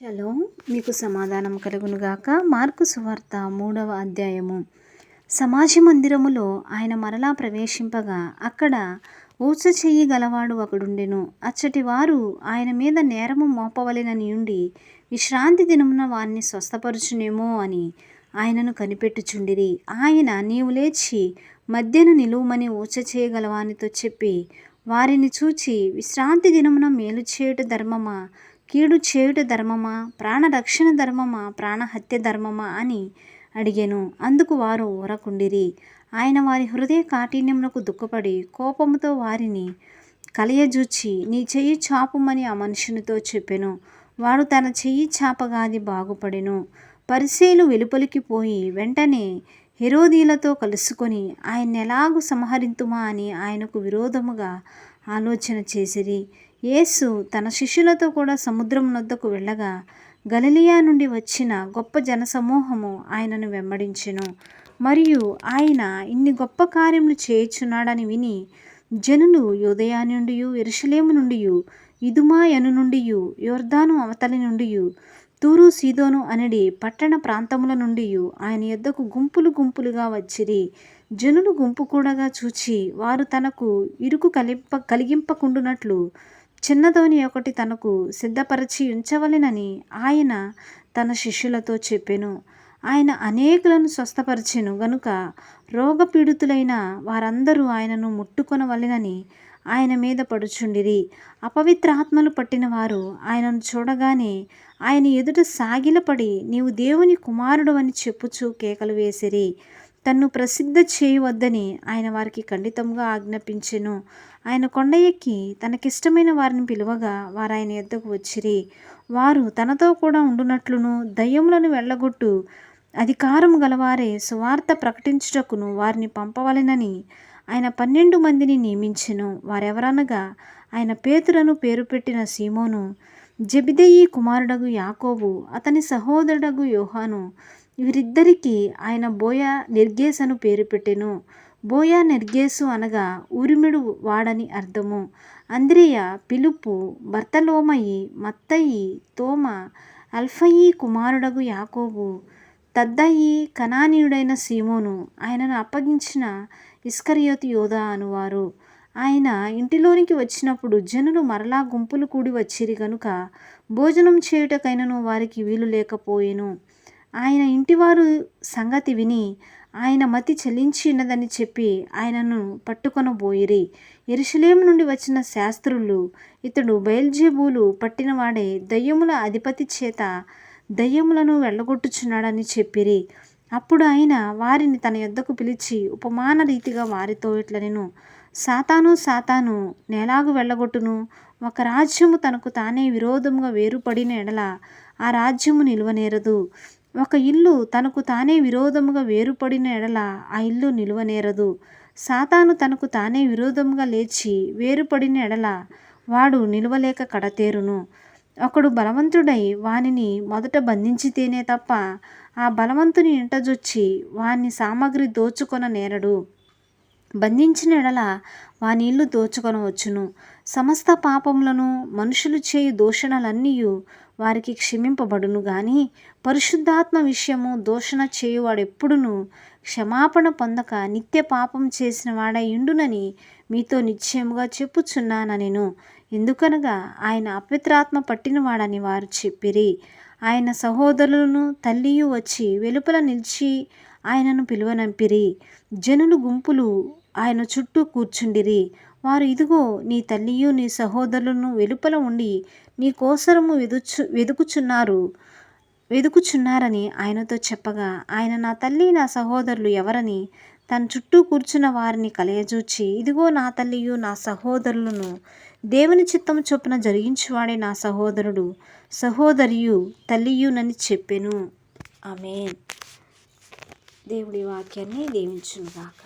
Shalom. మీకు సమాధానం కలుగునుగాక. మార్కు సువార్త 3వ అధ్యాయము. సమాజ మందిరములో ఆయన మరలా ప్రవేశింపగా అక్కడ ఊచ చెయ్యి గలవాడు ఒకడుండెను. అచ్చటి వారు ఆయన మీద నేరము మోపవలెననియుండి విశ్రాంతి దినమున వారిని స్వస్థపరచునేమో అని ఆయనను కనిపెట్టుచుండిరి. ఆయన, నీవు లేచి మధ్యన నిలువుమని ఊచ చేయగలవానితో చెప్పి వారిని చూచి, విశ్రాంతి దినమున మేలు చేయుట ధర్మమా, కీడు చేయుట ధర్మమా, ప్రాణరక్షణ ధర్మమా, ప్రాణహత్య ధర్మమా అని అడిగెను. అందుకు వారు ఊరకుండిరి. ఆయన వారి హృదయ కాఠిన్యమునకు దుఃఖపడి కోపముతో వారిని కలయజూచి, నీ చెయ్యి చాపుమని ఆ మనుషునితో చెప్పెను. వాడు తన చెయ్యి చాపగా అది బాగుపడెను. పరిసయ్యులు వెలుపలికి పోయి వెంటనే హేరోదీయులతో కలుసుకొని ఆయన్నెలాగు సంహరింతుమా అని ఆయనకు విరోధముగా ఆలోచన చేసిరి. యేసు తన శిష్యులతో కూడా సముద్రమునొద్దకు వెళ్ళగా గలిలయ నుండి వచ్చిన గొప్ప జనసమూహము ఆయనను వెంబడించెను. మరియు ఆయన ఇన్ని గొప్ప కార్యములు చేయుచున్నాడని విని జనులు యూదయ నుండియు, యెరూషలేము నుండియు, ఇదుమాయను నుండియు, యొర్దాను అవతలి నుండియు, తూరు సీదోను అనడి పట్టణ ప్రాంతముల నుండియు ఆయన యొద్దకు గుంపులు గుంపులుగా వచ్చిరి. జనులు గుంపు కూడగా చూచి వారు తనకు ఇరుకు కలిగింపకుండునట్లు చిన్నదోణి ఒకటి తనకు సిద్ధపరచి ఉంచవలెనని ఆయన తన శిష్యులతో చెప్పెను. ఆయన అనేకులను స్వస్థపరిచెను గనుక రోగపీడితులైన వారందరూ ఆయనను ముట్టుకొనవలెనని ఆయన మీద పడుచుండిరి. అపవిత్రాత్మలు పట్టిన వారు ఆయనను చూడగానే ఆయన ఎదుట సాగిలపడి, నీవు దేవుని కుమారుడు అని చెప్పుచూ కేకలు వేసిరి. తన్ను ప్రసిద్ధ చేయవద్దని ఆయన వారికి ఖండితంగా ఆజ్ఞాపించెను. ఆయన కొండ ఎక్కి తనకిష్టమైన వారిని పిలువగా వారు ఆయన యొద్దకు వచ్చిరి. వారు తనతో కూడా ఉండునట్లును దయ్యములను వెళ్ళగొట్టు అధికారం గలవారే సువార్త ప్రకటించుటకును వారిని పంపవలెనని ఆయన 12 మందిని నియమించెను. వారెవరనగా, ఆయన పేతురను పేరు పెట్టిన సీమోను, జెబెదయి కుమారుడగు యాకోబు, అతని సహోదరుడగు యోహాను, వీరిద్దరికి ఆయన బోయా నెర్గేస్ అను పేరు పెట్టెను. బోయా నెర్గేసు అనగా ఊరిమెడు వాడని అర్థము. అంద్రెయ, పిలుపు, బర్తలోమయి, మత్తయి, తోమ, అల్ఫయి కుమారుడగు యాకోబు, తద్దయి, కనానీయుడైన సీమోను, ఆయనను అప్పగించిన ఇస్కరియోతు యూదా అనువారు. ఆయన ఇంటిలోనికి వచ్చినప్పుడు జనులు మరలా గుంపులు కూడి వచ్చిరి గనుక భోజనం చేయుటకైనను వారికి వీలు లేకపోయెను. ఆయన ఇంటివారు సంగతి విని ఆయన మతి చెల్లించినదని చెప్పి ఆయనను పట్టుకొనబోయిరి. యెరూషలేము నుండి వచ్చిన శాస్త్రులు, ఇతడు బయల్జెబూలు పట్టినవాడే, దయ్యముల అధిపతి చేత దయ్యములను వెళ్ళగొట్టుచున్నాడని చెప్పిరి. అప్పుడు ఆయన వారిని తన యొద్దకు పిలిచి ఉపమాన రీతిగా వారితో ఇట్లనెను. సాతాను సాతాను నేలాగు వెళ్ళగొట్టును. ఒక రాజ్యము తనకు తానే విరోధముగా వేరుపడిన ఎడల ఆ రాజ్యము నిలువనేరదు. ఒక ఇల్లు తనకు తానే విరోధముగా వేరుపడిన ఎడల ఆ ఇల్లు నిలువనేరదు. సాతాను తనకు తానే విరోధముగా లేచి వేరుపడిన ఎడల వాడు నిలువలేక కడతేరును. ఒకడు బలవంతుడై వానిని మొదట బంధించితేనే తప్ప ఆ బలవంతుని ఇంటజొచ్చి వాని సామగ్రి దోచుకొన నేరడు. బంధించిన ఎడల వాని ఇల్లు దోచుకొనవచ్చును. సమస్త పాపములను మనుషులు చేయు దూషణలన్నీయు వారికి క్షమింపబడును గాని పరిశుద్ధాత్మ విషయము దూషణ చేయువాడెప్పుడును క్షమాపణ పొందక నిత్య పాపం చేసిన వాడై ఉండునని మీతో నిశ్చయముగా చెప్పుచున్నానెను. ఎందుకనగా ఆయన అపవిత్రాత్మ పట్టినవాడని వారు చెప్పిరి. ఆయన సహోదరులను తల్లియు వచ్చి వెలుపల నిలిచి ఆయనను పిలువనంపిరి. జనులు గుంపులు ఆయన చుట్టూ కూర్చుండిరి. వారు, ఇదిగో నీ తల్లియు నీ సహోదరులను వెలుపల ఉండి నీ కోసరము వెదుకుచున్నారని ఆయనతో చెప్పగా, ఆయన, నా తల్లి నా సహోదరులు ఎవరని తన చుట్టూ కూర్చున్న వారిని కలయజూచి, ఇదిగో నా తల్లియు నా సహోదరులను, దేవుని చిత్తము చొప్పున జరిగించువాడే నా సహోదరుడు సహోదరియు తల్లియునని చెప్పెను. ఆమేన్. దేవుడి వాక్యాన్ని దీవించునుగాక.